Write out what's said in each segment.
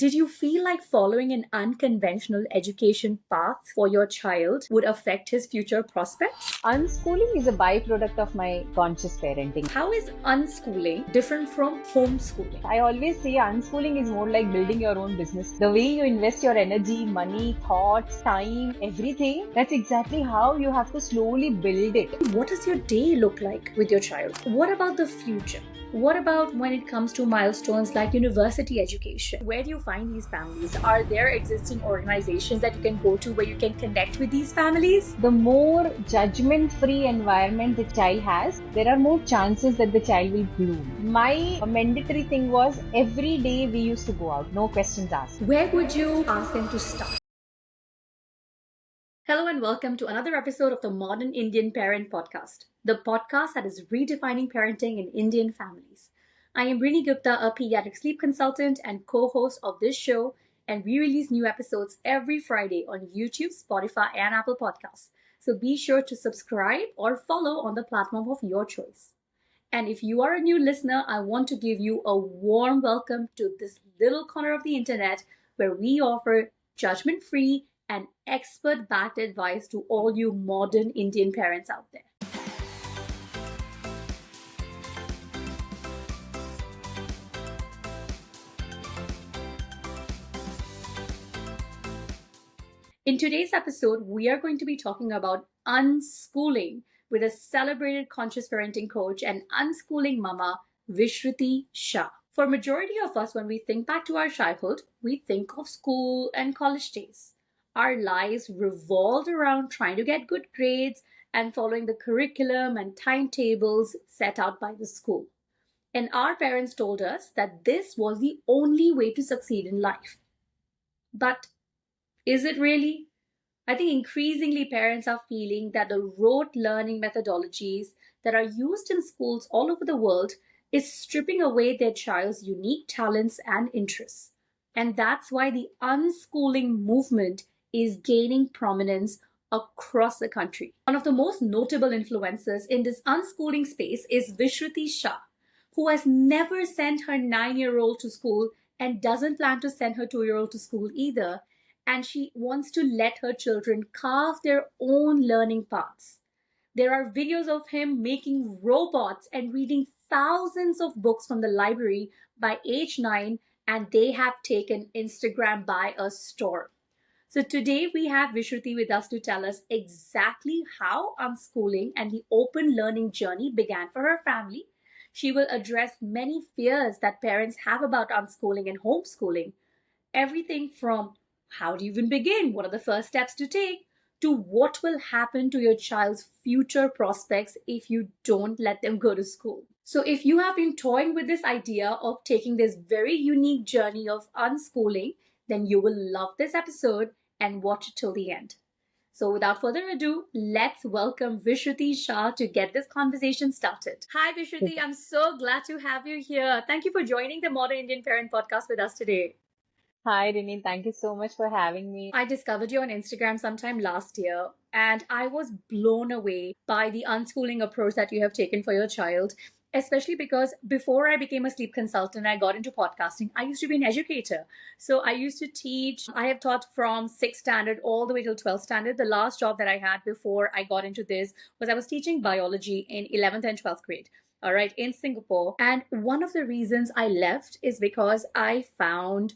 did you feel like following an unconventional education path for your child would affect his future prospects? Unschooling is a byproduct of my conscious parenting. How is unschooling different from homeschooling? I always say unschooling is more like building your own business. The way you invest your energy, money, thoughts, time, everything, that's exactly how you have to slowly build it. What does your day look like with your child? What about the future? What about when it comes to milestones like university education? Where do you find these families? Are there existing organizations that you can go to where you can connect with these families? The more judgment-free environment the child has, there are more chances that the child will bloom. My mandatory thing was every day we used to go out, no questions asked. Where would you ask them to start? Hello and welcome to another episode of the Modern Indian Parent Podcast, the podcast that is redefining parenting in Indian families. I am Rinie, a pediatric sleep consultant and co-host of this show, and we release new episodes every Friday on YouTube, Spotify, and Apple Podcasts. So be sure to subscribe or follow on the platform of your choice. And if you are a new listener, I want to give you a warm welcome to this little corner of the internet where we offer judgment-free and expert-backed advice to all you modern Indian parents out there. In today's episode, we are going to be talking about unschooling with a celebrated conscious parenting coach and unschooling mama, Vishruti Shah. For majority of us, when we think back to our childhood, we think of school and college days. Our lives revolved around trying to get good grades and following the curriculum and timetables set out by the school. And our parents told us that this was the only way to succeed in life. But is it really? I think increasingly parents are feeling that the rote learning methodologies that are used in schools all over the world is stripping away their child's unique talents and interests. And that's why the unschooling movement is gaining prominence across the country. One of the most notable influencers in this unschooling space is Vishruti Shah, who has never sent her 9-year-old to school and doesn't plan to send her 2-year-old to school either. And she wants to let her children carve their own learning paths. There are videos of him making robots and reading thousands of books from the library by age 9, and they have taken Instagram by a storm. So today we have Vishruti with us to tell us exactly how unschooling and the open learning journey began for her family. She will address many fears that parents have about unschooling and homeschooling. Everything from how do you even begin? What are the first steps to take? To what will happen to your child's future prospects if you don't let them go to school. So if you have been toying with this idea of taking this very unique journey of unschooling, then you will love this episode and watch it till the end. So without further ado, let's welcome Vishruti Shah to get this conversation started. Hi Vishruti, I'm so glad to have you here. Thank you for joining the Modern Indian Parent Podcast with us today. Hi, Rinie. Thank you so much for having me. I discovered you on Instagram sometime last year, and I was blown away by the unschooling approach that you have taken for your child, especially because before I became a sleep consultant, I got into podcasting. I used to be an educator. So I used to teach. I have taught from 6th standard all the way till 12th standard. The last job that I had before I got into this was I was teaching biology in 11th and 12th grade. All right, in Singapore. And one of the reasons I left is because I found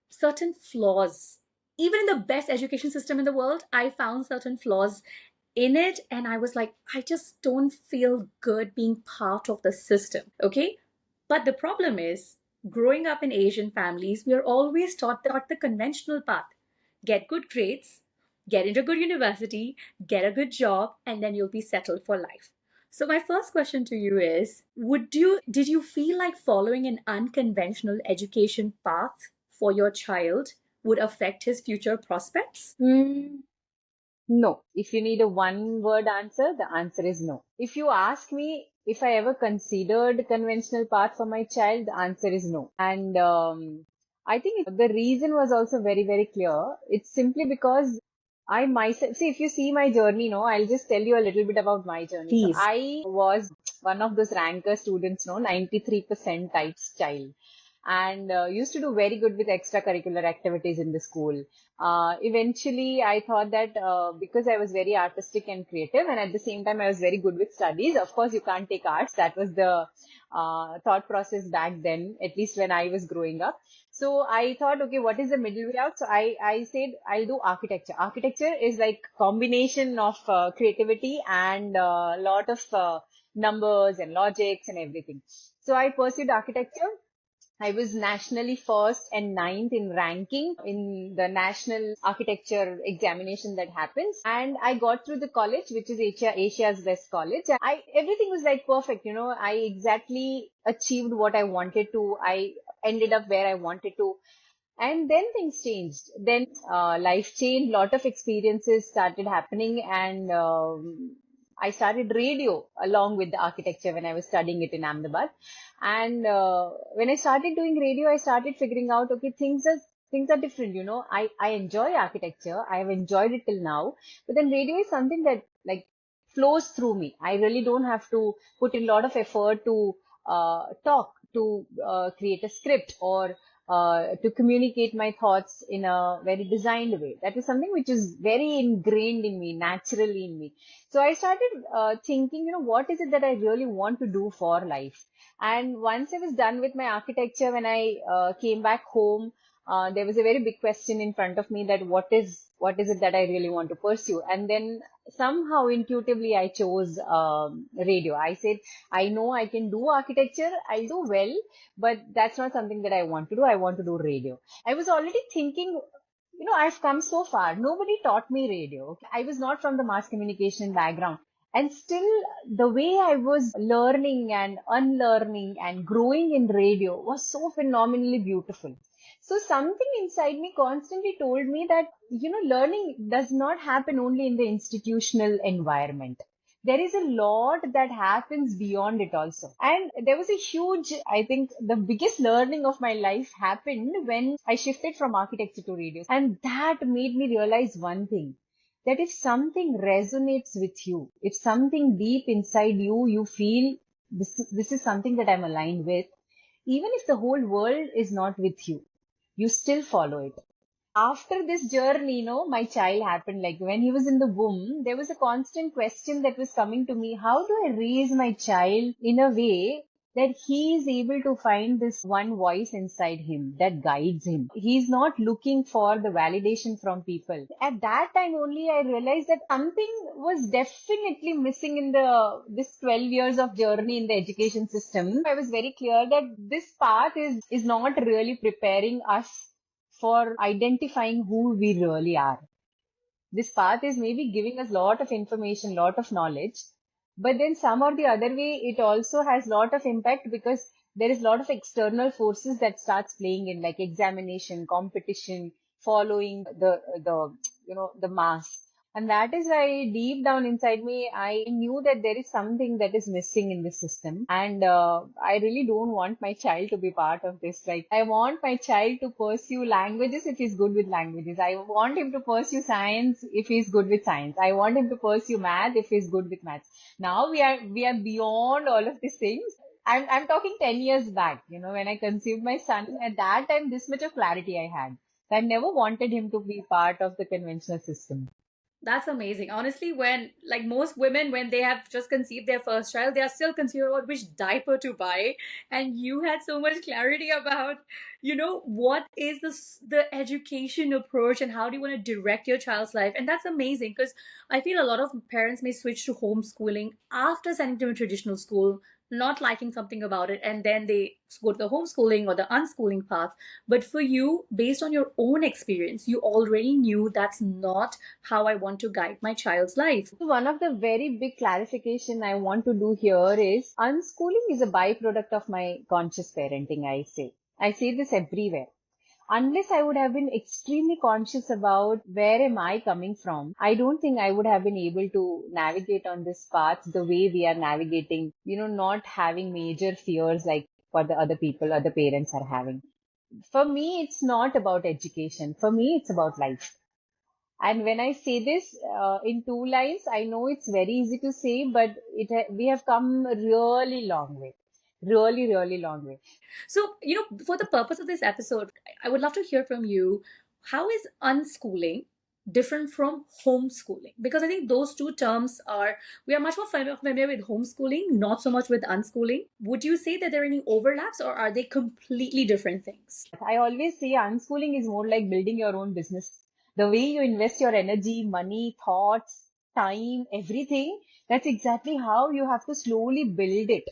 certain flaws. Even in the best education system in the world, I found certain flaws in it. And I was like, I just don't feel good being part of the system. Okay. But the problem is, growing up in Asian families, we are always taught the conventional path. Get good grades, get into a good university, get a good job, and then you'll be settled for life. So my first question to you is, did you feel like following an unconventional education path for your child would affect his future prospects? No. If you need a one-word answer, the answer is no. If you ask me if I ever considered conventional path for my child, the answer is no. And I think the reason was also very, very clear. It's simply because I myself, see, if you see my journey, I'll just tell you a little bit about my journey. Please. So I was one of those ranker students, 93% types child. and used to do very good with extracurricular activities in the school. Eventually, I thought that because I was very artistic and creative, and at the same time I was very good with studies. Of course, you can't take arts. That was the thought process back then, at least when I was growing up. So I thought, okay, what is the middle way out? So I said I'll do architecture. Architecture is like combination of creativity and a lot of numbers and logics and everything. So I pursued architecture. I was nationally first and ninth in ranking in the national architecture examination that happens. And I got through the college, which is Asia's best college. Everything was like perfect. I exactly achieved what I wanted to. I ended up where I wanted to. And then things changed. Then life changed. Lot of experiences started happening, and I started radio along with the architecture when I was studying it in Ahmedabad. And when I started doing radio, I started figuring out, okay, things are different. I enjoy architecture. I have enjoyed it till now, but then radio is something that like flows through me. I really don't have to put in a lot of effort to talk, to create a script, or to communicate my thoughts in a very designed way. That is something which is very ingrained in me, naturally in me. So I started thinking, what is it that I really want to do for life? And once I was done with my architecture, when I came back home, there was a very big question in front of me, that what is it that I really want to pursue? And then somehow intuitively I chose radio. I said, I know I can do architecture, I'll do well, but that's not something that I want to do. I want to do radio. I was already thinking, I've come so far. Nobody taught me radio. I was not from the mass communication background. And still, the way I was learning and unlearning and growing in radio was so phenomenally beautiful. So something inside me constantly told me that, learning does not happen only in the institutional environment. There is a lot that happens beyond it also. And there was a huge, I think the biggest learning of my life happened when I shifted from architecture to radio. And that made me realize one thing, that if something resonates with you, if something deep inside you, you feel this is something that I'm aligned with, even if the whole world is not with you, you still follow it. After this journey, my child happened. Like when he was in the womb, there was a constant question that was coming to me. How do I raise my child in a way that he is able to find this one voice inside him that guides him? He's not looking for the validation from people. At that time only I realized that something was definitely missing in this 12 years of journey in the education system. I was very clear that this path is not really preparing us for identifying who we really are. This path is maybe giving us a lot of information, lot of knowledge, but then some or the other way, it also has lot of impact because there is a lot of external forces that starts playing in, like examination, competition, following the mass. And that is why deep down inside me, I knew that there is something that is missing in this system. And I really don't want my child to be part of this. Like, I want my child to pursue languages if he's good with languages. I want him to pursue science if he's good with science. I want him to pursue math if he's good with maths. Now we are beyond all of these things. I'm talking 10 years back, when I conceived my son. At that time, this much of clarity I had. I never wanted him to be part of the conventional system. That's amazing. Honestly, when like most women, when they have just conceived their first child, they are still confused about which diaper to buy. And you had so much clarity about, what is the education approach and how do you want to direct your child's life. And that's amazing because I feel a lot of parents may switch to homeschooling after sending them to a traditional school, not liking something about it, and then they go to the homeschooling or the unschooling path. But for you, based on your own experience, you already knew that's not how I want to guide my child's life. So one of the very big clarification I want to do here is unschooling is a byproduct of my conscious parenting, I say. I say this everywhere. Unless I would have been extremely conscious about where am I coming from, I don't think I would have been able to navigate on this path the way we are navigating, not having major fears like what the other people, other parents are having. For me, it's not about education. For me, it's about life. And when I say this in two lines, I know it's very easy to say, but we have come a really long way. Really, really long way. So, for the purpose of this episode, I would love to hear from you. How is unschooling different from homeschooling? Because I think those two terms we are much more familiar with homeschooling, not so much with unschooling. Would you say that there are any overlaps, or are they completely different things? I always say unschooling is more like building your own business. The way you invest your energy, money, thoughts, time, everything, that's exactly how you have to slowly build it.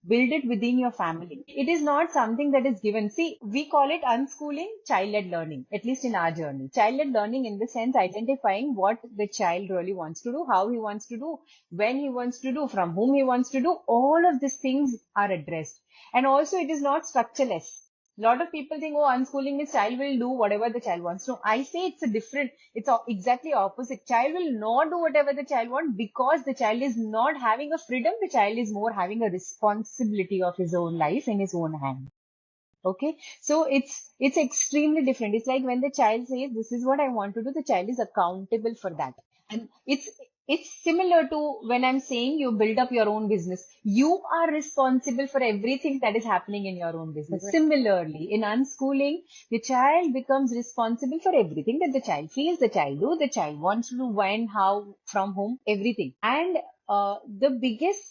Build it within your family. It is not something that is given. See, we call it unschooling, child-led learning, at least in our journey. Child-led learning in the sense identifying what the child really wants to do, how he wants to do, when he wants to do, from whom he wants to do. All of these things are addressed. And also it is not structureless. A lot of people think, oh, unschooling means child will do whatever the child wants. No, I say it's exactly opposite. Child will not do whatever the child wants because the child is not having a freedom. The child is more having a responsibility of his own life in his own hand. Okay. So it's extremely different. It's like when the child says, this is what I want to do, the child is accountable for that. And it's similar to when I'm saying you build up your own business. You are responsible for everything that is happening in your own business. Right. Similarly, in unschooling, the child becomes responsible for everything that the child feels, the child do, the child wants to do, when, how, from whom, everything. And the biggest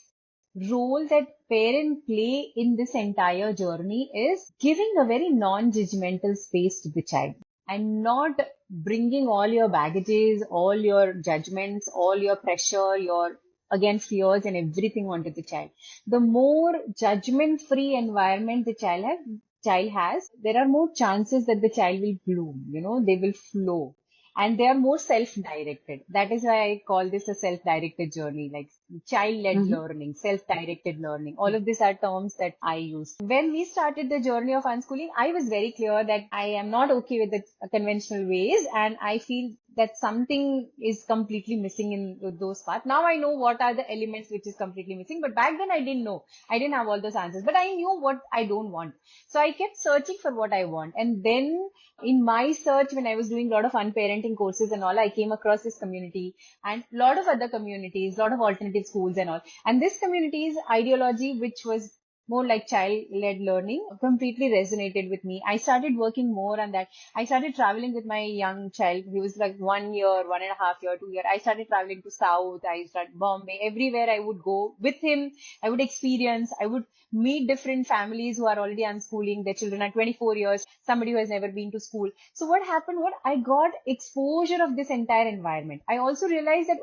role that parents play in this entire journey is giving a very non-judgmental space to the child and not bringing all your baggages, all your judgments, all your pressure, your again fears and everything onto the child. The more judgment-free environment the child has, there are more chances that the child will bloom, they will flow. And they are more self-directed. That is why I call this a self-directed journey, like child-led learning, self-directed learning. All of these are terms that I use. When we started the journey of unschooling, I was very clear that I am not okay with the conventional ways, and I feel that something is completely missing in those parts. Now I know what are the elements which is completely missing, but back then I didn't know. I didn't have all those answers, but I knew what I don't want. So I kept searching for what I want. And then in my search, when I was doing a lot of unparenting courses and all, I came across this community and a lot of other communities, a lot of alternative schools and all. And this community's ideology, which was more like child-led learning, completely resonated with me. I started working more on that. I started traveling with my young child. He was like 1 year, 1.5 year, 2 year. I started traveling to South. I started Bombay. Everywhere I would go with him, I would experience. I would meet different families who are already unschooling. Their children are 24 years. Somebody who has never been to school. So what happened? What I got exposure of this entire environment. I also realized that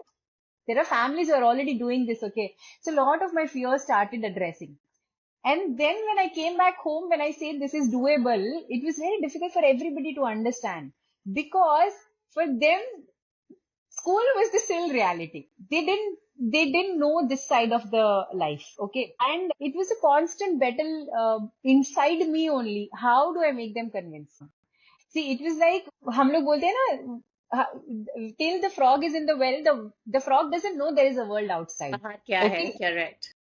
there are families who are already doing this. Okay, so a lot of my fears started addressing. And then when I came back home, when I said this is doable, it was very difficult for everybody to understand because for them, school was the still reality. They didn't know this side of the life. Okay. And it was a constant battle inside me only. How do I make them convinced? See, it was like, हम लोग बोलते हैं ना, till the frog is in the well, the frog doesn't know there is a world outside. क्या है, Okay. correct.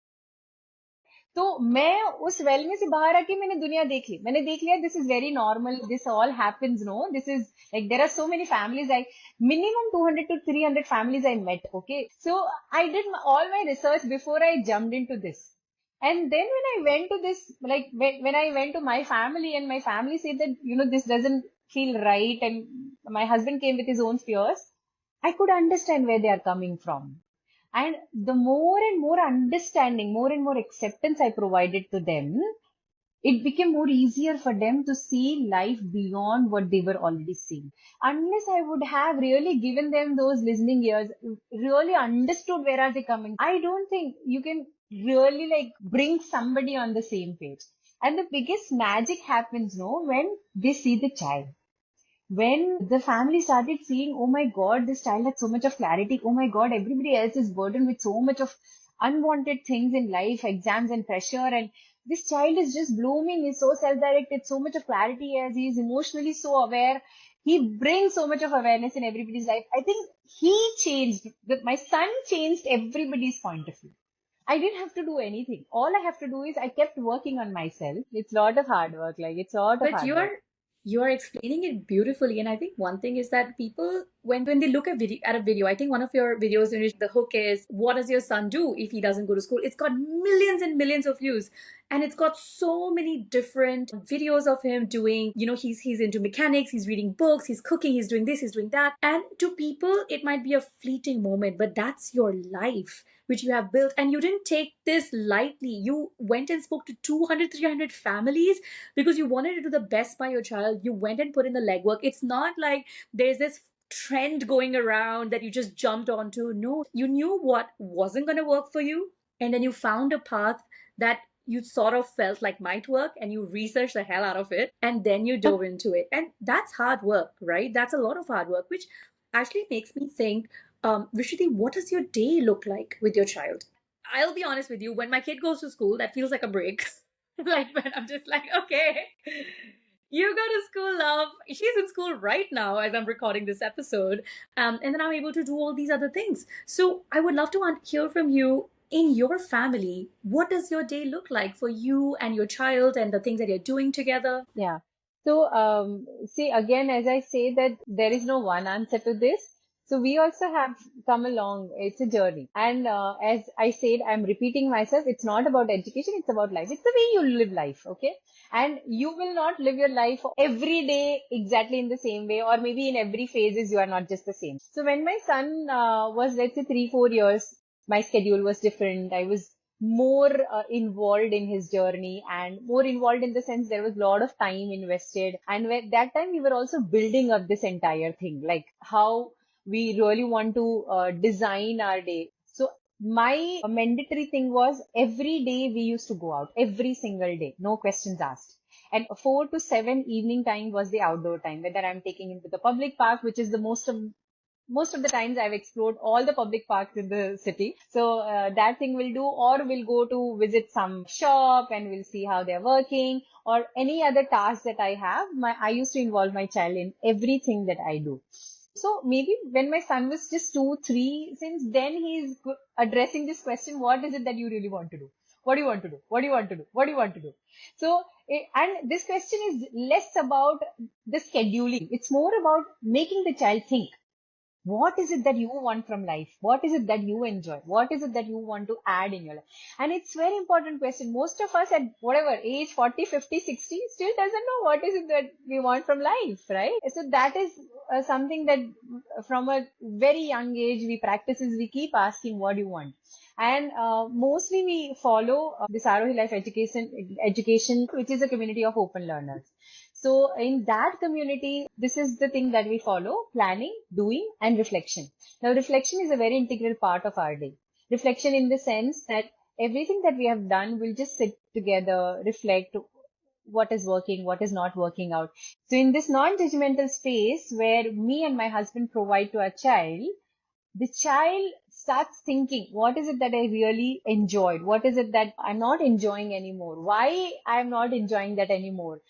तो मैं उस वेल में से बाहर आके मैंने दुनिया देख ली. मैंने देख लिया, this is very normal, this all happens. No, this is like there are so many families. I minimum 200 to 300 families I met. Okay, so I did all my research before I jumped into this. And then when I went to this, like when I went to my family and my family said that, this doesn't feel right, and my husband came with his own fears, I could understand where they are coming from. And the more and more understanding, more and more acceptance I provided to them, it became more easier for them to see life beyond what they were already seeing. Unless I would have really given them those listening ears, really understood where are they coming, I don't think you can really like bring somebody on the same page. And the biggest magic happens, no, when they see the child. When the family started seeing, oh my God, this child had so much of clarity. Oh my God, everybody else is burdened with so much of unwanted things in life, exams and pressure. And this child is just blooming. He's so self-directed, so much of clarity as he is emotionally so aware. He brings so much of awareness in everybody's life. I think he changed, my son changed everybody's point of view. I didn't have to do anything. All I have to do is I kept working on myself. It's a lot of hard work. Like it's a lot of But hard work. you are explaining it beautifully, and I think one thing is that people, when they look at a video, I think one of your videos in which the hook is, what does your son do if he doesn't go to school? It's got millions and millions of views, and it's got so many different videos of him doing, he's into mechanics, he's reading books, he's cooking, he's doing this, he's doing that. And to people it might be a fleeting moment, but that's your life which you have built, and you didn't take this lightly. You went and spoke to 200, 300 families because you wanted to do the best by your child. You went and put in the legwork. It's not like there's this trend going around that you just jumped onto. No, you knew what wasn't going to work for you, and then you found a path that you sort of felt like might work, and you researched the hell out of it, and then you dove into it. And that's hard work, right? That's a lot of hard work, which actually makes me think, Vishruti, what does your day look like with your child? I'll be honest with you, when my kid goes to school, that feels like a break. Like when I'm just like, okay, you go to school, love. She's in school right now as I'm recording this episode. And then I'm able to do all these other things. So I would love to hear from you. In your family, what does your day look like for you and your child and the things that you're doing together? Yeah. So, see, again, as I say that there is no one answer to this. So we also have come along. It's a journey. And as I said, I'm repeating myself. It's not about education. It's about life. It's the way you live life. Okay. And you will not live your life every day exactly in the same way, or maybe in every phases you are not just the same. So when my son was, let's say, 3, 4 years, my schedule was different. I was more involved in his journey, and more involved in the sense there was a lot of time invested. And at that time, we were also building up this entire thing, like how we really want to design our day. So my mandatory thing was every day we used to go out, every single day, no questions asked. And 4 to 7 evening time was the outdoor time, whether I'm taking him to the public park, which is the most of the times I've explored all the public parks in the city. So that thing we'll do, or we'll go to visit some shop and we'll see how they're working, or any other task that I have. I used to involve my child in everything that I do. So maybe when my son was just 2, 3, since then he's addressing this question: what is it that you really want to do? What do you want to do? What do you want to do? What do you want to do? So, and this question is less about the scheduling. It's more about making the child think. What is it that you want from life? What is it that you enjoy? What is it that you want to add in your life? And it's very important question. Most of us at whatever age, 40, 50, 60, still doesn't know what is it that we want from life, right? So that is something that from a very young age we practice is we keep asking what do you want. And mostly we follow this Arohi Life Education, which is a community of open learners. So in that community, this is the thing that we follow: planning, doing, and reflection. Now, reflection is a very integral part of our day. Reflection in the sense that everything that we have done, we'll just sit together, reflect what is working, what is not working out. So in this non-judgmental space where me and my husband provide to our child, the child starts thinking, what is it that I really enjoyed? What is it that I'm not enjoying anymore? Why I'm not enjoying that anymore?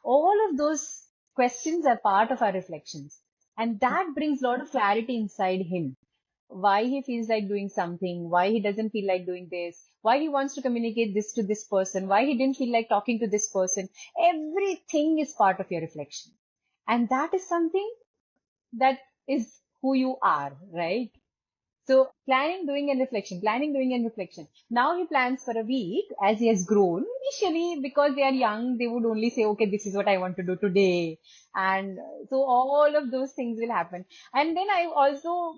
All of those questions are part of our reflections. And that brings a lot of clarity inside him. Why he feels like doing something, why he doesn't feel like doing this, why he wants to communicate this to this person, why he didn't feel like talking to this person. Everything is part of your reflection. And that is something that is who you are, right? So planning, doing and reflection. Now he plans for a week as he has grown. Initially, because they are young, they would only say, okay, this is what I want to do today. And so all of those things will happen. And then I also,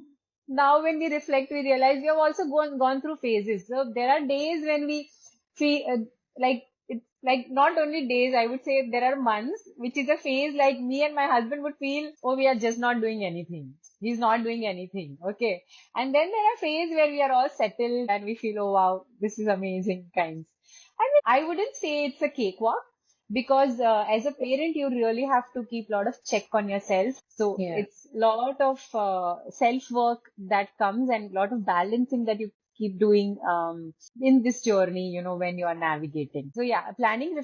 now when we reflect, we realize we have also gone through phases. So there are days when we feel like it's like not only days, I would say there are months, which is a phase like me and my husband would feel, oh, we are just not doing anything. He's not doing anything. Okay. And then there are phases where we are all settled and we feel, oh wow, this is amazing kinds. I wouldn't say it's a cakewalk because as a parent, you really have to keep a lot of check on yourself. So Yeah. it's a lot of self work that comes and a lot of balancing that you keep doing in this journey, when you are navigating. So yeah, planning,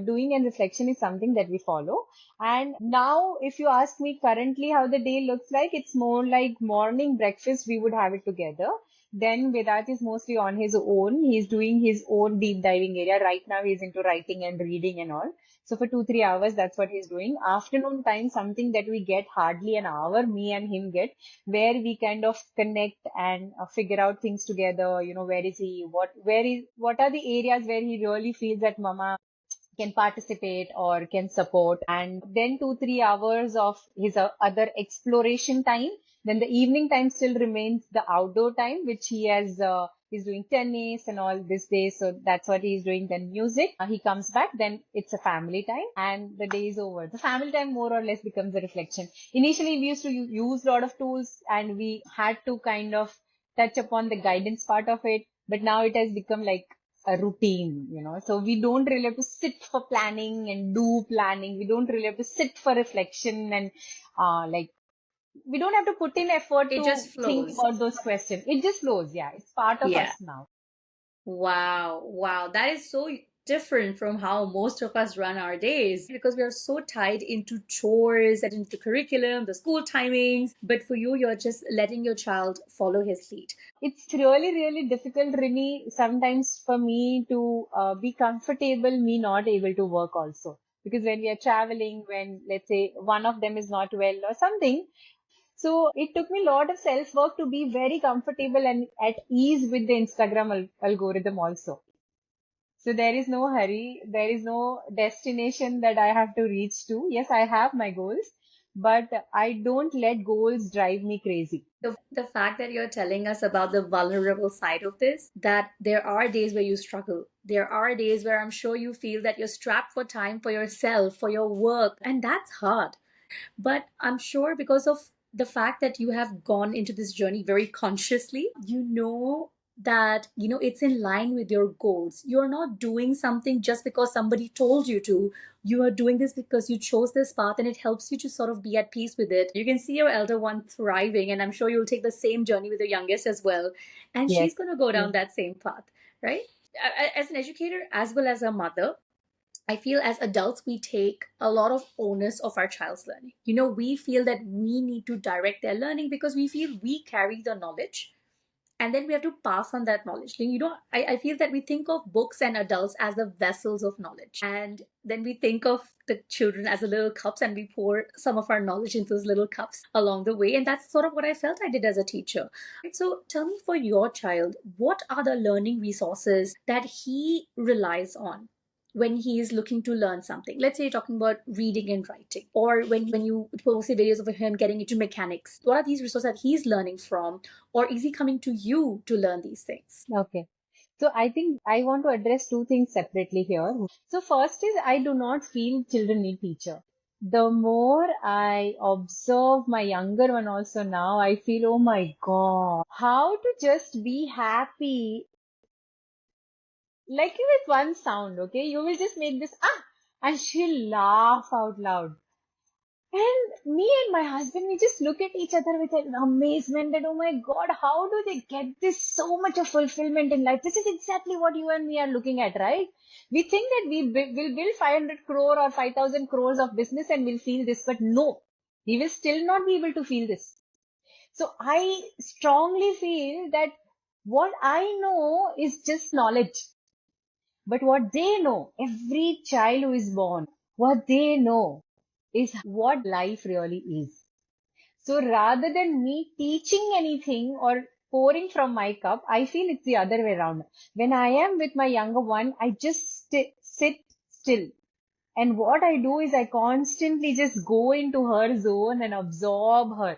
doing and reflection is something that we follow. And now if you ask me currently how the day looks like, it's more like morning breakfast, we would have it together. Then Vedant is mostly on his own. He's doing his own deep diving area. Right now he's into writing and reading and all. So for 2-3 hours, that's what he's doing. Afternoon time, something that we get hardly an hour, me and him get, where we kind of connect and figure out things together. Where is he? What are the areas where he really feels that mama can participate or can support, and then 2-3 hours of his other exploration time. Then the evening time still remains the outdoor time, which he's doing tennis and all this day, so that's what he's doing. Then music, he comes back, then it's a family time and the day is over. The family time more or less becomes a reflection. Initially we used to use a lot of tools and we had to kind of touch upon the guidance part of it, but now it has become like a routine. So we don't really have to sit for planning and do planning. We don't really have to sit for reflection and like we don't have to put in effort It to just think flows. about those questions. It just flows. Yeah, it's part of Yeah. us now. Wow, wow. That is so different from how most of us run our days because we are so tied into chores and into the curriculum, the school timings. But for you, you're just letting your child follow his lead. It's really, really difficult, Rini, sometimes for me to be comfortable, me not able to work also. Because when we are traveling, when let's say one of them is not well or something, so it took me a lot of self work to be very comfortable and at ease with the Instagram algorithm also. So there is no hurry. There is no destination that I have to reach to. Yes, I have my goals, but I don't let goals drive me crazy. The fact that you're telling us about the vulnerable side of this, that there are days where you struggle. There are days where I'm sure you feel that you're strapped for time for yourself, for your work, and that's hard. But I'm sure because of the fact that you have gone into this journey very consciously, you know that it's in line with your goals. You're not doing something just because somebody told you to. You are doing this because you chose this path and it helps you to sort of be at peace with it. You can see your elder one thriving, and I'm sure you'll take the same journey with your youngest as well, and Yes. she's going to go Yes. down that same path, right? As an educator as well as a mother, I feel as adults, we take a lot of onus of our child's learning. We feel that we need to direct their learning because we feel we carry the knowledge and then we have to pass on that knowledge. I feel that we think of books and adults as the vessels of knowledge. And then we think of the children as the little cups and we pour some of our knowledge into those little cups along the way. And that's sort of what I felt I did as a teacher. So tell me, for your child, what are the learning resources that he relies on when he is looking to learn something? Let's say you're talking about reading and writing, or when you post videos of him getting into mechanics. What are these resources that he's learning from, or is he coming to you to learn these things? Okay. So I think I want to address two things separately here. So first is I do not feel children need teacher. The more I observe my younger one also now, I feel, oh my God, how to just be happy. Like with one sound, okay? You will just make this, and she'll laugh out loud. And me and my husband, we just look at each other with an amazement that, oh my God, how do they get this so much of fulfillment in life? This is exactly what you and me are looking at, right? We think that will build 500 crore or 5,000 crores of business and we'll feel this, but no, we will still not be able to feel this. So I strongly feel that what I know is just knowledge. But what they know, every child who is born, what they know is what life really is. So rather than me teaching anything or pouring from my cup, I feel it's the other way around. When I am with my younger one, I just sit still. And what I do is I constantly just go into her zone and absorb her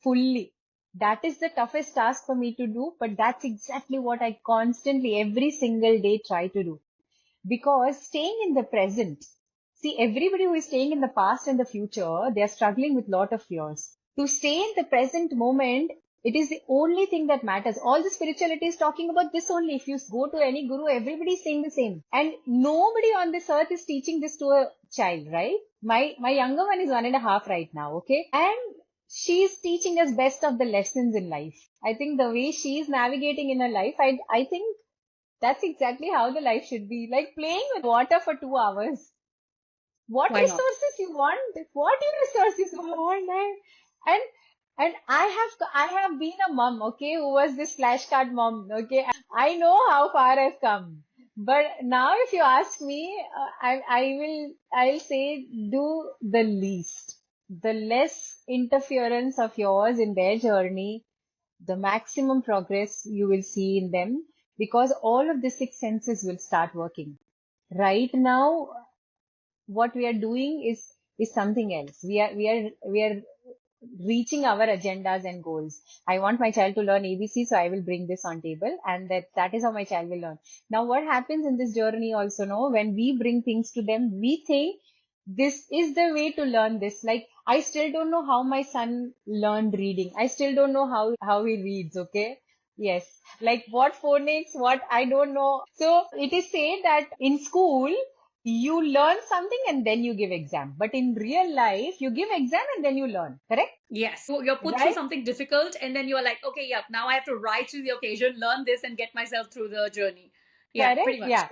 fully. That is the toughest task for me to do, but that's exactly what I constantly, every single day try to do. Because staying in the present, see, everybody who is staying in the past and the future, they are struggling with lot of fears. To stay in the present moment, it is the only thing that matters. All the spirituality is talking about this only. If you go to any guru, everybody is saying the same. And nobody on this earth is teaching this to a child, right? My younger one is 1.5 right now, okay? And she's teaching us best of the lessons in life. I think the way she's navigating in her life, I think that's exactly how the life should be. Like playing with water for 2 hours. What Why not? resources you want? What resources you want? And And I have been a mom, okay, who was this flashcard mom, okay. I know how far I've come. But now if you ask me, I'll say do the least. The less interference of yours in their journey, the maximum progress you will see in them, because all of the six senses will start working. Right now, what we are doing is something else. We are reaching our agendas and goals. I want my child to learn ABC, so I will bring this on table, and that is how my child will learn. Now, what happens in this journey also, no, when we bring things to them, we think this is the way to learn this. Like, I still don't know how my son learned reading. I still don't know how he reads, okay? Yes. Like what phonics, what I don't know. So it is said that in school, you learn something and then you give exam. But in real life, you give exam and then you learn. Correct? Yes. So you're put through Right? something difficult, and then you're like, okay, yep, now I have to rise to the occasion, learn this, and get myself through the journey. Yeah, pretty Correct? much. Yeah.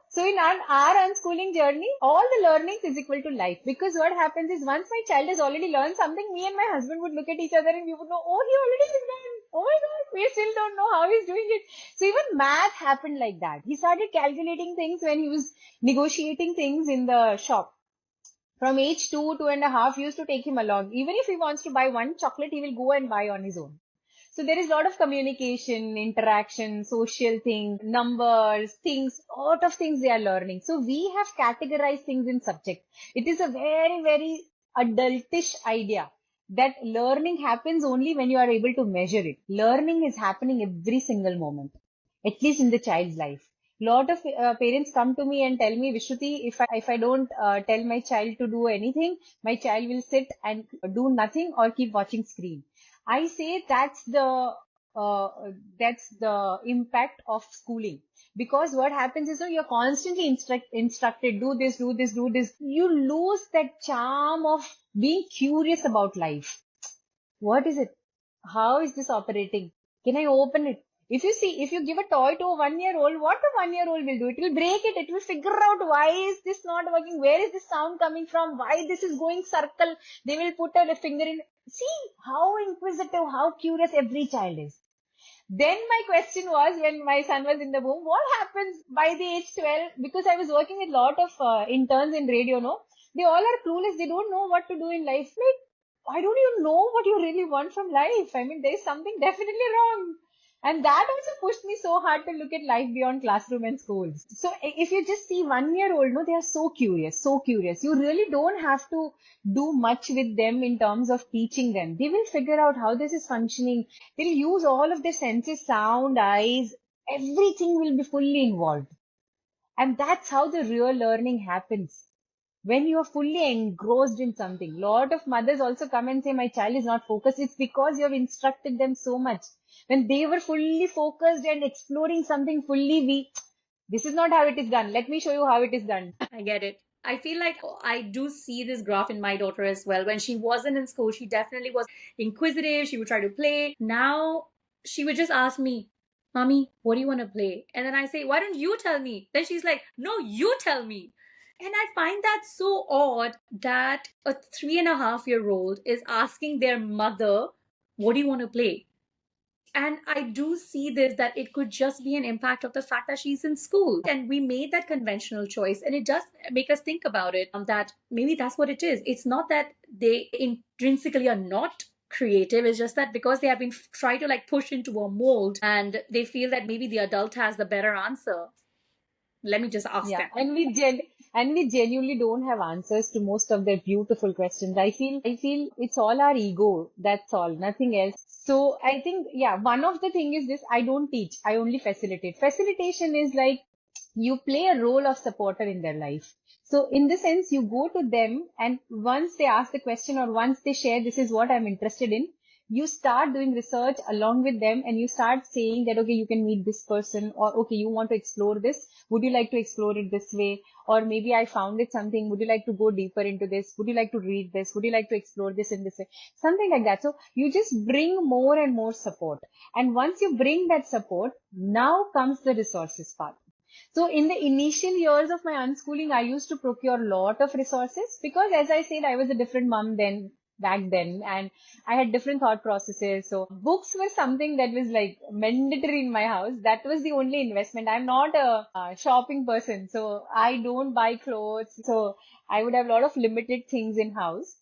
So in our unschooling journey, all the learnings is equal to life. Because what happens is once my child has already learned something, me and my husband would look at each other and we would know, oh, he already is done. Oh my God, we still don't know how he's doing it. So even math happened like that. He started calculating things when he was negotiating things in the shop. From age 2.5, used to take him along. Even if he wants to buy one chocolate, he will go and buy on his own. So there is a lot of communication, interaction, social things, numbers, things, a lot of things they are learning. So we have categorized things in subject. It is a very, very adultish idea that learning happens only when you are able to measure it. Learning is happening every single moment, at least in the child's life. Lot of parents come to me and tell me, Vishruti, if I don't tell my child to do anything, my child will sit and do nothing or keep watching screen. I say uh, that's the impact of schooling. Because what happens is, you're constantly instructed, do this, do this, do this. You lose that charm of being curious about life. What is it? How is this operating? Can I open it? If you give a toy to a 1 year old, what a 1 year old will do? It will break it. It will figure out why is this not working? Where is this sound coming from? Why this is going circle? They will put a finger in. See how inquisitive, how curious every child is. Then my question was, when my son was in the womb, what happens by the age 12? Because I was working with a lot of interns in radio, no? They all are clueless. They don't know what to do in life. Like, why don't you know what you really want from life? I mean, there's something definitely wrong. And that also pushed me so hard to look at life beyond classroom and schools. So if you just see 1 year old, no, they are so curious, so curious. You really don't have to do much with them in terms of teaching them. They will figure out how this is functioning. They'll use all of their senses, sound, eyes, everything will be fully involved. And that's how the real learning happens. When you are fully engrossed in something. Lot of mothers also come and say, my child is not focused. It's because you have instructed them so much. When they were fully focused and exploring something fully, this is not how it is done. Let me show you how it is done. I get it. I feel like I do see this graph in my daughter as well. When she wasn't in school, she definitely was inquisitive. She would try to play. Now she would just ask me, Mommy, what do you want to play? And then I say, Why don't you tell me? Then she's like, No, you tell me. And I find that so odd that a 3.5-year-old is asking their mother, What do you want to play? And I do see this that it could just be an impact of the fact that she's in school. And we made that conventional choice. And it does make us think about it that maybe that's what it is. It's not that they intrinsically are not creative. It's just that because they have been tried to like push into a mold and they feel that maybe the adult has the better answer. Let me just ask Yeah, them. and we genuinely don't have answers to most of their beautiful questions. I feel it's all our ego. That's all, nothing else. So I think, yeah, one of the thing is this: I don't teach, I only facilitate. Facilitation is like you play a role of supporter in their life. So in the sense, you go to them, and once they ask the question or once they share, this is what I'm interested in, you start doing research along with them, and you start saying that, okay, you can meet this person, or okay, you want to explore this. Would you like to explore it this way? Or maybe I found it something. Would you like to go deeper into this? Would you like to read this? Would you like to explore this in this way? Something like that. So you just bring more and more support. And once you bring that support, now comes the resources part. So in the initial years of my unschooling, I used to procure a lot of resources because, as I said, I was a different mom then. back then, and I had different thought processes. So books were something that was like mandatory in my house. That was the only investment. I'm not a shopping person, so I don't buy clothes. So I would have a lot of limited things in house.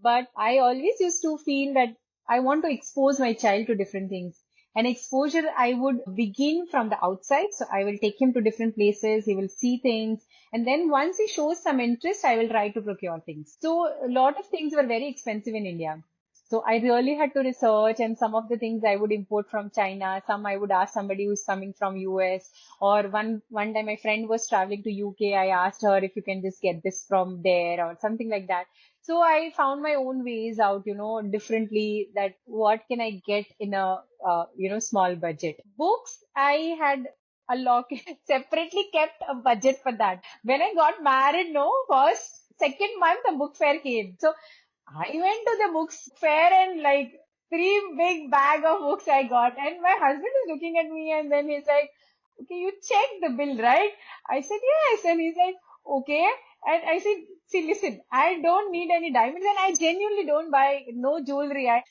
But I always used to feel that I want to expose my child to different things. And exposure, I would begin from the outside. So I will take him to different places. He will see things. And then once he shows some interest, I will try to procure things. So a lot of things were very expensive in India. So I really had to research, and some of the things I would import from China. Some I would ask somebody who's coming from US. Or one time my friend was traveling to UK. I asked her if you can just get this from there or something like that. So I found my own ways out, differently, that what can I get in a, small budget. Books, I had a lock separately kept a budget for that. When I got married, no, second month, a book fair came. So I went to the books fair and like three big bag of books I got. And my husband is looking at me and then he's like, okay, you checked the bill, right? I said, yes. And he's like, okay. And I said, see, listen, I don't need any diamonds and I genuinely don't buy no jewelry. I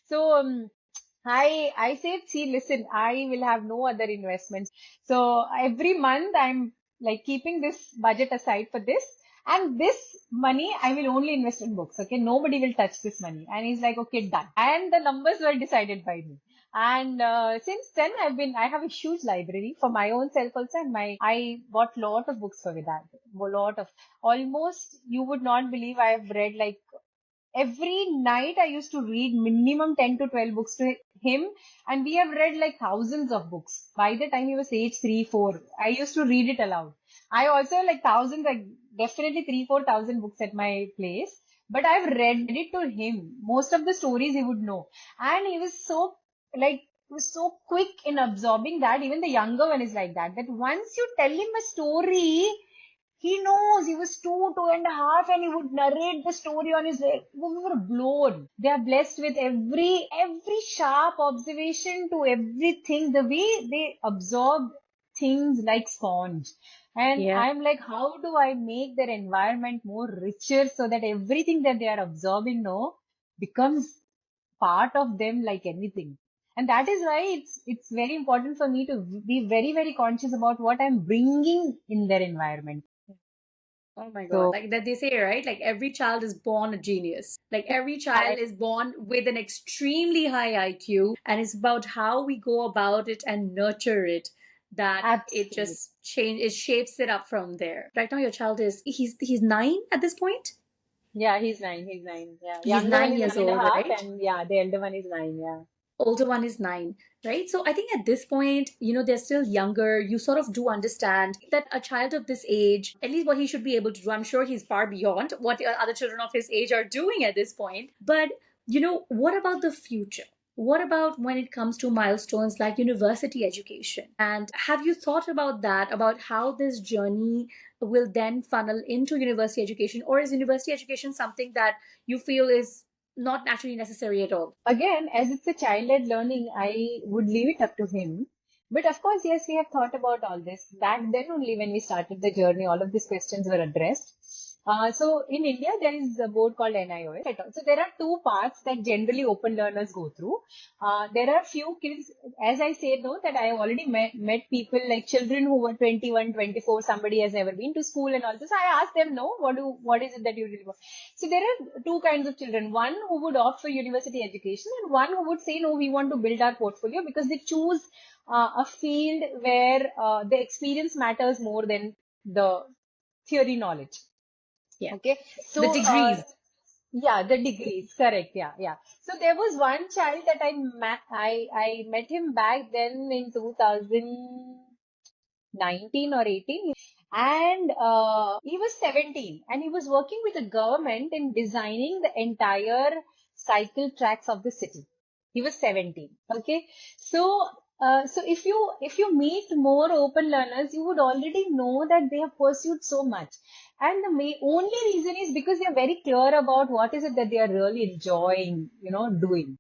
said, see, listen, I will have no other investments. So every month I'm like keeping this budget aside for this. And this money I will only invest in books. Okay. Nobody will touch this money. And he's like, okay, done. And the numbers were decided by me. And since then I have a huge library for my own self also. And I bought lot of books for that. A lot of, almost, you would not believe, I have read like every night I used to read minimum 10 to 12 books to him. And we have read like thousands of books. By the time he was age 3, 4, I used to read it aloud. I also like thousands, like definitely 3, 4,000 books at my place. But I've read it to him. Most of the stories he would know. And he was so like, he was so quick in absorbing that. Even the younger one is like that. That once you tell him a story, he knows. He was 2.5, and he would narrate the story on his way. We were blown. They are blessed with every sharp observation to everything. The way they absorb things like sponge. And Yeah. I'm like, how do I make their environment more richer so that everything that they are absorbing now becomes part of them like anything. And that is why it's very important for me to be very, very conscious about what I'm bringing in their environment. Oh my God. So Like that they say, right? Like every child is born a genius. Like every child I is born with an extremely high IQ, and it's about how we go about it and nurture it that it absolutely, just it shapes it up from there. Right now your child is he's 9 at this point? yeah, he's 9. He's 9. Yeah, He's younger one 9 is years one and a old, half, right? and yeah, the elder one is 9. Yeah, Older one is 9, right? So I think at this point, they're still younger. You sort of do understand that a child of this age, at least what he should be able to do, I'm sure he's far beyond what other children of his age are doing at this point. But, what about the future? What about when it comes to milestones like university education? And have you thought about that, about how this journey will then funnel into university education? Or is university education something that you feel is not actually necessary at all? again, as it's a child-led learning, I would leave it up to him. But of course, yes, we have thought about all this. Back then only, when we started the journey, all of these questions were addressed. So in India, there is a board called NIOS. So there are two paths that generally open learners go through. There are few kids, as I say though, that I have already met people like children who were 21, 24, somebody has never been to school and all this. I asked them, no, what is it that you really want? So there are two kinds of children. One who would opt for university education, and one who would say, no, we want to build our portfolio, because they choose a field where the experience matters more than the theory knowledge. Yeah. Okay. The So, degrees. yeah, the degrees, correct. Yeah, yeah. So there was one child that I met him back then in 2019 or 18, and he was 17, and he was working with the government in designing the entire cycle tracks of the city. He was 17. Okay. So, so if you meet more open learners, you would already know that they have pursued so much. And the only reason is because they are very clear about what is it that they are really enjoying, doing.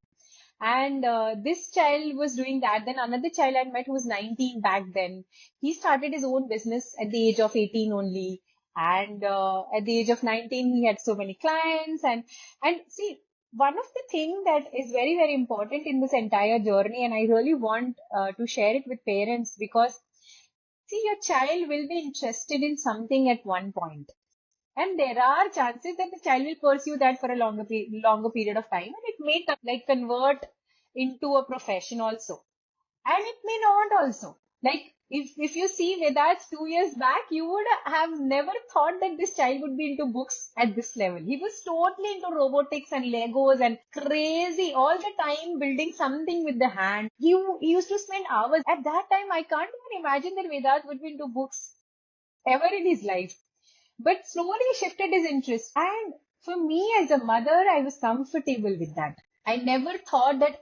And this child was doing that. Then another child I met who was 19 back then. He started his own business at the age of 18 only. And at the age of 19, he had so many clients. And see, one of the things that is very, very important in this entire journey, and I really want to share it with parents, because see, your child will be interested in something at one point, and there are chances that the child will pursue that for a longer period of time, and it may convert into a profession also. And it may not also. Like, if you see Vedas 2 years back, you would have never thought that this child would be into books at this level. He was totally into robotics and Legos and crazy all the time building something with the hand. He used to spend hours. At that time, I can't even imagine that Vedas would be into books ever in his life. But slowly he shifted his interest. And for me as a mother, I was comfortable with that. I never thought that,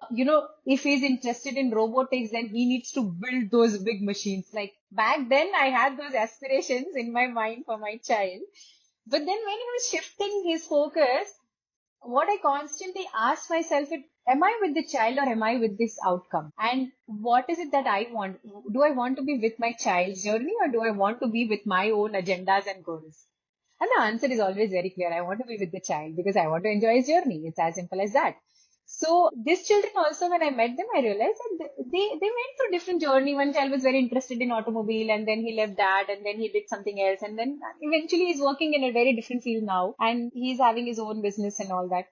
if he's interested in robotics, then he needs to build those big machines. Like back then, I had those aspirations in my mind for my child. But then when he was shifting his focus, what I constantly ask myself is, am I with the child or am I with this outcome? And what is it that I want? Do I want to be with my child's journey or do I want to be with my own agendas and goals? And the answer is always very clear. I want to be with the child because I want to enjoy his journey. It's as simple as that. So these children also, when I met them, I realized that they went through different journey. One child was very interested in automobile and then he left that and then he did something else. And then eventually he's working in a very different field now and he's having his own business and all that.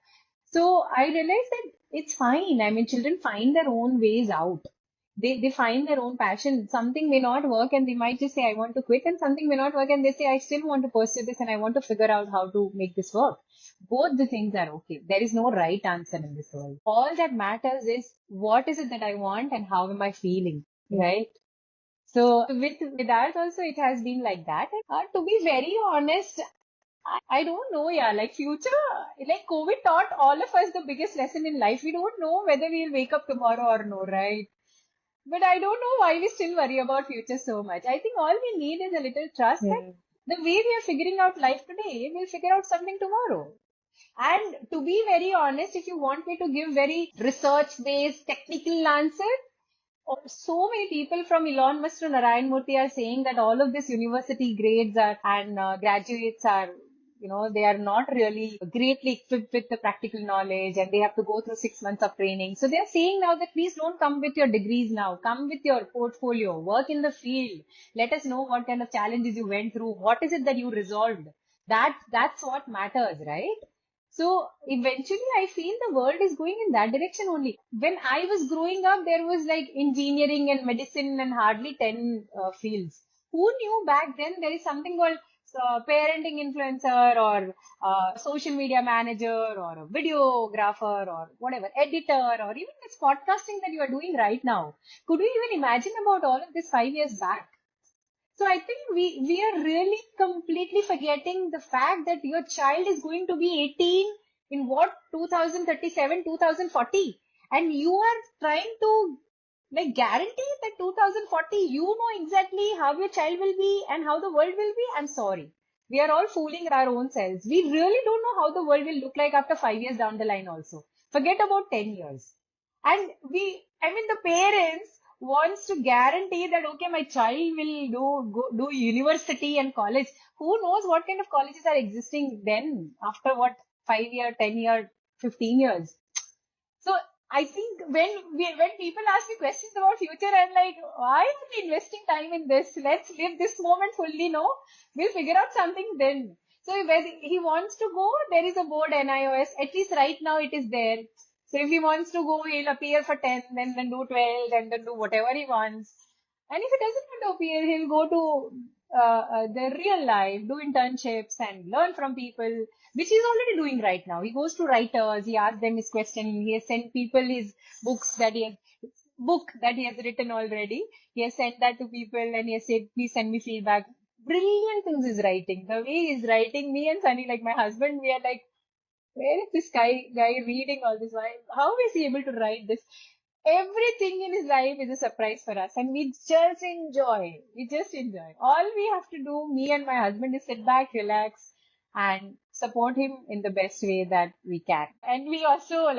So I realized that it's fine. I mean, children find their own ways out. They find their own passion. Something may not work and they might just say, I want to quit, and something may not work and they say, I still want to pursue this and I want to figure out how to make this work. Both the things are okay. There is no right answer in this world. All that matters is what is it that I want and how am I feeling, right? So with that also, it has been like that. And, to be very honest, I don't know, yeah. Like future, like COVID taught all of us the biggest lesson in life. We don't know whether we'll wake up tomorrow or no, right? But I don't know why we still worry about future so much. I think all we need is a little trust that the way we are figuring out life today, we'll figure out something tomorrow. And to be very honest, if you want me to give very research-based technical answer, so many people from Elon Musk to Narayan Murthy are saying that all of this university grades are and graduates are, they are not really greatly equipped with the practical knowledge and they have to go through 6 months of training. So they are saying now that please don't come with your degrees now. Come with your portfolio, work in the field. Let us know what kind of challenges you went through. What is it that you resolved? That's what matters, right? So eventually I feel the world is going in that direction only. When I was growing up, there was like engineering and medicine and hardly 10 fields. Who knew back then there is something called parenting influencer or social media manager or a videographer or whatever, editor or even this podcasting that you are doing right now. Could we even imagine about all of this 5 years back? So I think we are really completely forgetting the fact that your child is going to be 18 in what 2037, 2040, and you are trying to like guarantee that 2040 you know exactly how your child will be and how the world will be. I'm sorry. We are all fooling our own selves. We really don't know how the world will look like after 5 years down the line also. Forget about 10 years. And the parents wants to guarantee that, okay, my child will do university and college. Who knows what kind of colleges are existing then after what, 5 year, 10 year, 15 years. So I think when people ask me questions about future, I'm like, why are we investing time in this? Let's live this moment fully. No, we'll figure out something then. So where he wants to go, there is a board NIOS. At least right now it is there. So if he wants to go, he'll appear for 10, then do 12, and then do whatever he wants. And if he doesn't want to appear, he'll go to the real life, do internships and learn from people, which he's already doing right now. He goes to writers, he asks them his question, he has sent people his book that he has written already. He has sent that to people and he has said, please send me feedback. Brilliant things he's writing. The way he's writing, me and Sunny, like my husband, we are like, where is this guy reading all this? Why? How is he able to write this? Everything in his life is a surprise for us, and we just enjoy. We just enjoy. All we have to do, me and my husband, is sit back, relax, and support him in the best way that we can. And we also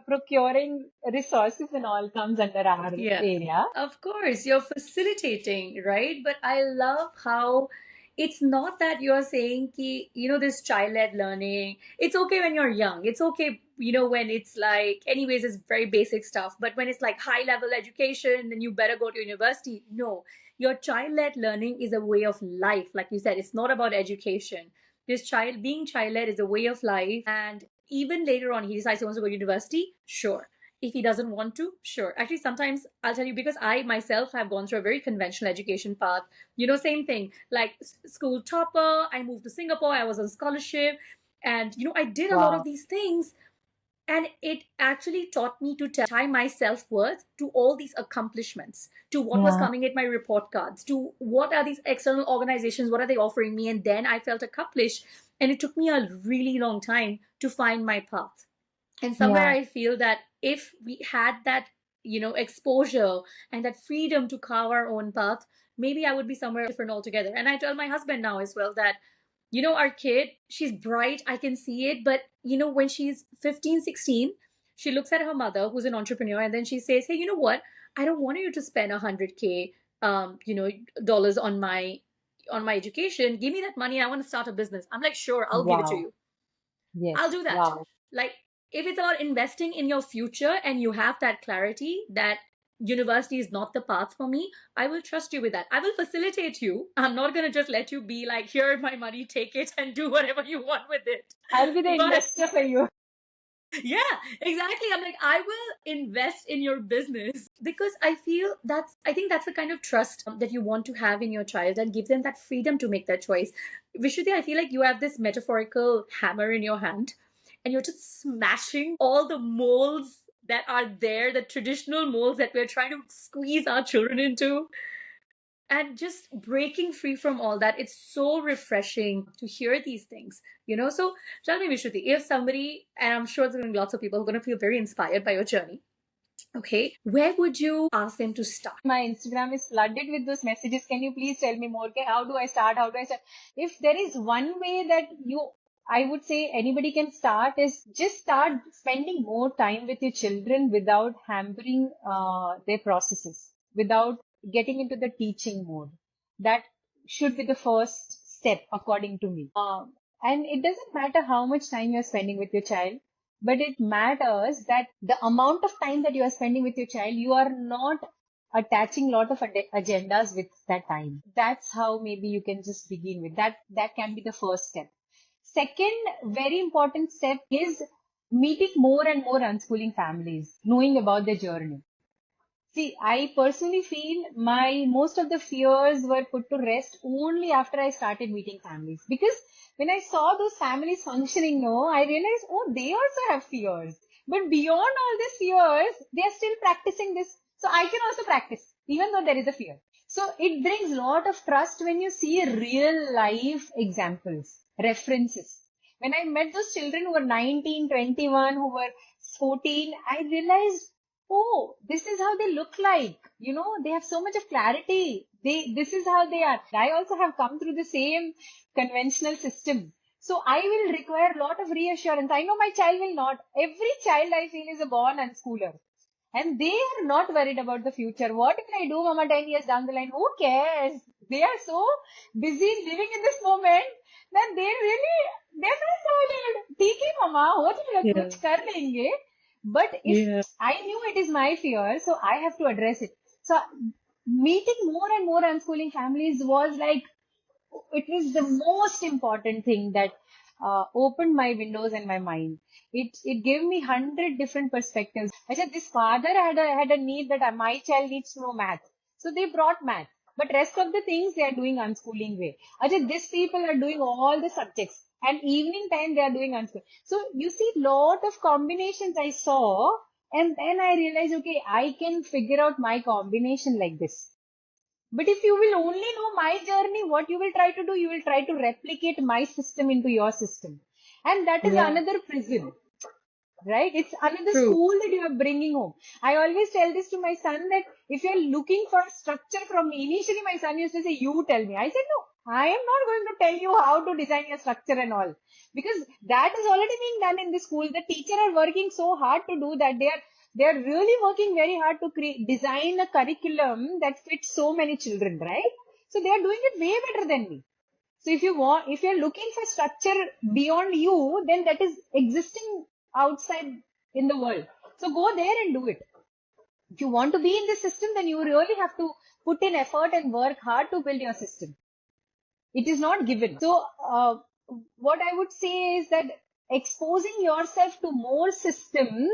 procuring resources and all comes under our Yeah. area. Of course, you're facilitating, right? But I love how it's not that you're saying ki, this child-led learning, it's okay when you're young, it's okay, when it's like, anyways, it's very basic stuff, but when it's like high level education, then you better go to university. No, your child-led learning is a way of life. Like you said, it's not about education. This child being child-led is a way of life, and even later on he decides he wants to go to university, sure. If he doesn't want to, sure. Actually, sometimes I'll tell you, because I myself have gone through a very conventional education path. Same thing, like school topper, I moved to Singapore, I was on scholarship, and I did a lot of Wow. these things, and it actually taught me to tie my self-worth to all these accomplishments, to what was Yeah. coming at my report cards, to what are these external organizations, what are they offering me, and then I felt accomplished. And it took me a really long time to find my path. And somewhere Yeah. I feel that if we had that, exposure and that freedom to carve our own path, maybe I would be somewhere different altogether. And I tell my husband now as well that, our kid, she's bright, I can see it, but when she's 15, 16, she looks at her mother who's an entrepreneur, and then she says, hey, you know what, I don't want you to spend 100K dollars on my education. Give me that money, I want to start a business. I'm like, sure, I'll give it to Wow. you. I'll Yes. do that. Wow. Like, if it's about investing in your future and you have that clarity that university is not the path for me, I will trust you with that. I will facilitate you. I'm not going to just let you be like, here, my money, take it and do whatever you want with it. I'll be the But investor for you. yeah, exactly. I'm like, I will invest in your business, because I think that's the kind of trust that you want to have in your child, and give them that freedom to make that choice. Vishuti, I feel like you have this metaphorical hammer in your hand, and you're just smashing all the molds that are there, the traditional molds that we're trying to squeeze our children into, and just breaking free from all that. It's so refreshing to hear these things. So tell me, Vishruti, if somebody, and I'm sure there's going to be lots of people who are going to feel very inspired by your journey, okay, where would you ask them to start? My Instagram is flooded with those messages. Can you please tell me more? Okay, how do I start? How do I start? If there is one way that I would say anybody can start, is just start spending more time with your children without hampering their processes, without getting into the teaching mode. That should be the first step, according to me. And it doesn't matter how much time you're spending with your child, but it matters that the amount of time that you are spending with your child, you are not attaching a lot of agendas with that time. That's how maybe you can just begin with that. That can be the first step. Second, very important step is meeting more and more unschooling families, knowing about their journey. See, I personally feel my most of the fears were put to rest only after I started meeting families. Because when I saw those families functioning, no, I realized, oh, they also have fears. But beyond all these fears, they are still practicing this. So I can also practice, even though there is a fear. So it brings a lot of trust when you see real life examples, references. When I met those children who were 19, 21, who were 14, I realized, oh, this is how they look like. They have so much of clarity. This is how they are. I also have come through the same conventional system. So I will require a lot of reassurance. I know my child will not. Every child I feel is a born unschooler. And they are not worried about the future. What will I do, mama, 10 years down the line? Who cares? They are so busy living in this moment that they're not bothered. ठीक है mama, हो जाएगा, Yeah. कुछ कर लेंगे. But if Yeah. I knew it is my fear, so I have to address it. So meeting more and more unschooling families was like, it was the most important thing that opened my windows and my mind. It gave me 100 different perspectives. I said this father had a need that my child needs to know math, so they brought math. But rest of the things they are doing unschooling way. I said these people are doing all the subjects, and evening time they are doing unschooling. So you see, lot of combinations I saw, and then I realized, okay, I can figure out my combination like this. But if you will only know my journey, what you will try to do, you will try to replicate my system into your system. And that is Yeah. another prison, right? It's another True. school that you are bringing home. I always tell this to my son that if you're looking for structure from me, initially my son used to say, you tell me. I said, no, I am not going to tell you how to design your structure and all. Because that is already being done in the school. The teacher are working so hard to do that. They are really working very hard to design a curriculum that fits so many children, right? So they are doing it way better than me. So if you're looking for structure beyond you, then that is existing outside in the world. So go there and do it. If you want to be in this system, then you really have to put in effort and work hard to build your system. It is not given. So, what I would say is that exposing yourself to more systems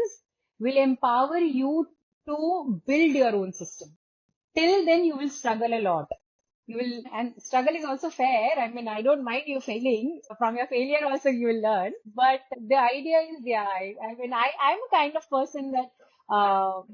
will empower you to build your own system. Till then, you will struggle a lot. You will, and struggle is also fair. I mean, I don't mind you failing. From your failure also you will learn. But the idea is, yeah, I'm a kind of person that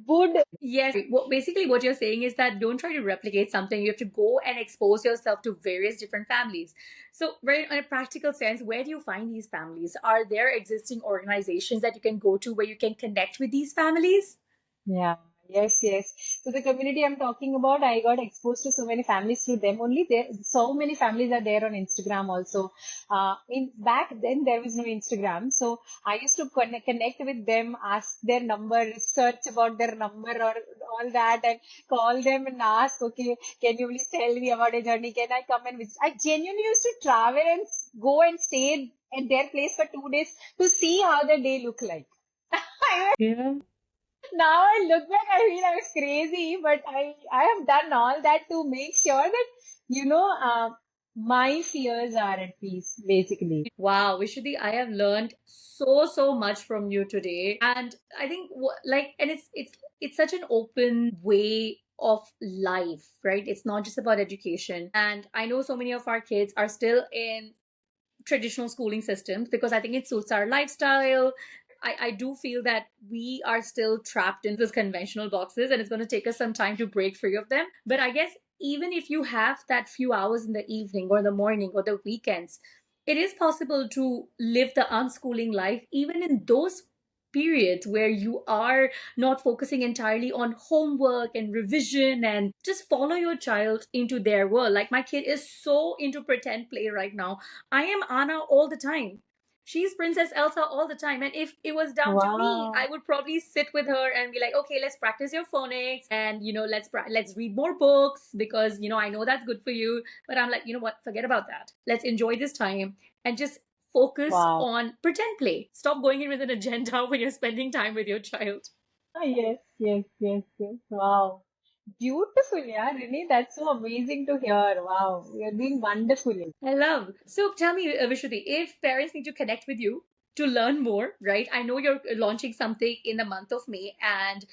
would. Yes, basically what you're saying is that don't try to replicate something. You have to go and expose yourself to various different families. So, very in a practical sense, where do you find these families? Are there existing organizations that you can go to where you can connect with these families? Yeah, yes, yes. So the community I'm talking about, I got exposed to so many families through them only. There, so many families are there on Instagram also. In back then there was no Instagram, so I used to connect with them, ask their number, research about their number or all that, and call them and ask, okay, can you please tell me about a journey? Can I come and visit? I genuinely used to travel and go and stay at their place for 2 days to see how the day look like. Yeah. Now I look back, I feel I was crazy, but I have done all that to make sure that, my fears are at peace, basically. Wow, Vishruti, I have learned so much from you today, and I think and it's such an open way of life, right? It's not just about education, and I know so many of our kids are still in traditional schooling systems because I think it suits our lifestyle. I do feel that we are still trapped in these conventional boxes and it's going to take us some time to break free of them. But I guess even if you have that few hours in the evening or the morning or the weekends, it is possible to live the unschooling life even in those periods where you are not focusing entirely on homework and revision and just follow your child into their world. Like my kid is so into pretend play right now. I am Anna all the time. She's Princess Elsa all the time. And if it was down to me, I Wow. would probably sit with her and be like, okay, let's practice your phonics and, let's read more books because, I know that's good for you. But I'm like, you know what? Forget about that. Let's enjoy this time and just focus Wow. on pretend play. Stop going in with an agenda when you're spending time with your child. Yes, yes, yes, yes. Wow. Beautiful, yeah, Rinie. That's so amazing to hear. Wow. You're doing wonderfully. I love. So tell me, Vishruti, if parents need to connect with you to learn more, right? I know you're launching something in the month of May, and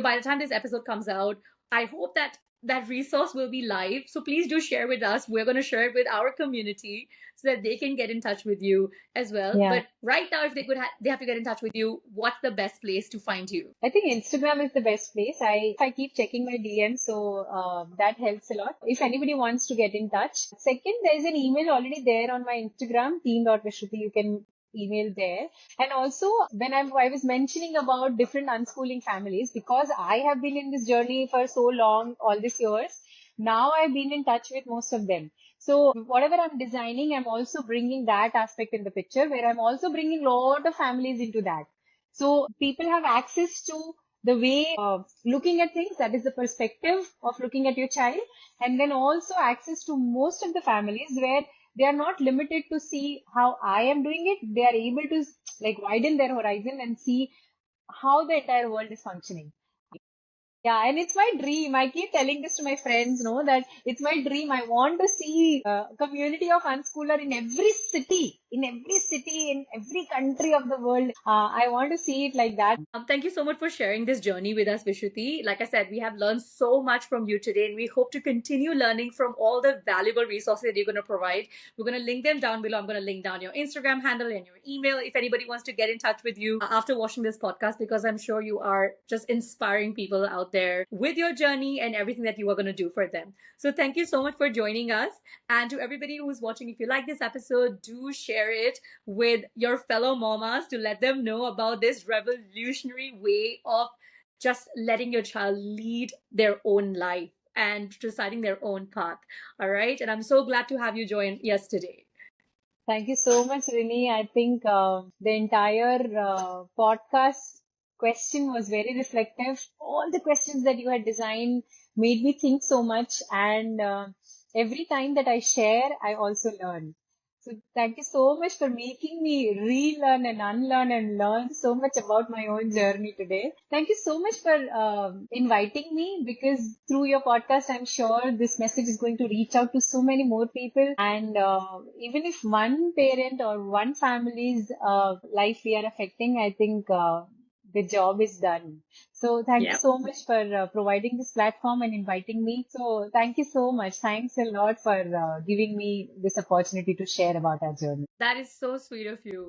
by the time this episode comes out, I hope that that resource will be live. So please do share with us. We're going to share it with our community so that they can get in touch with you as well. Yeah. But right now, if they have to get in touch with you, what's the best place to find you? I think Instagram is the best place. I keep checking my DM, so that helps a lot. If anybody wants to get in touch. Second, there is an email already there on my Instagram, teen.vishruti. You can email there. And also, when I was mentioning about different unschooling families, because I have been in this journey for so long, all these years, now I've been in touch with most of them. So whatever I'm designing, I'm also bringing that aspect in the picture, where I'm also bringing a lot of families into that. So people have access to the way of looking at things, that is the perspective of looking at your child, and then also access to most of the families where they are not limited to see how I am doing it. They are able to like widen their horizon and see how the entire world is functioning. Yeah, and it's my dream. I keep telling this to my friends, no, that it's my dream. I want to see a community of unschooler in every country of the world. I want to see it like that. Thank you so much for sharing this journey with us, Vishruti. Like I said, we have learned so much from you today, and we hope to continue learning from all the valuable resources that you're going to provide. We're going to link them down below. I'm going to link down your Instagram handle and your email if anybody wants to get in touch with you after watching this podcast, because I'm sure you are just inspiring people out there with your journey and everything that you are going to do for them. So thank you so much for joining us. And to everybody who's watching, if you like this episode, do share it with your fellow mamas to let them know about this revolutionary way of just letting your child lead their own life and deciding their own path. All right. And I'm so glad to have you join us today. Thank you so much, Rinie. I think the entire podcast question was very reflective. All the questions that you had designed made me think so much. And every time that I share, I also learn. So thank you so much for making me relearn and unlearn and learn so much about my own journey today. Thank you so much for inviting me, because through your podcast, I'm sure this message is going to reach out to so many more people. And even if one parent or one family's life we are affecting, I think the job is done. So thank you Yep. so much for providing this platform and inviting me. So thank you so much. Thanks a lot for giving me this opportunity to share about our journey. That is so sweet of you.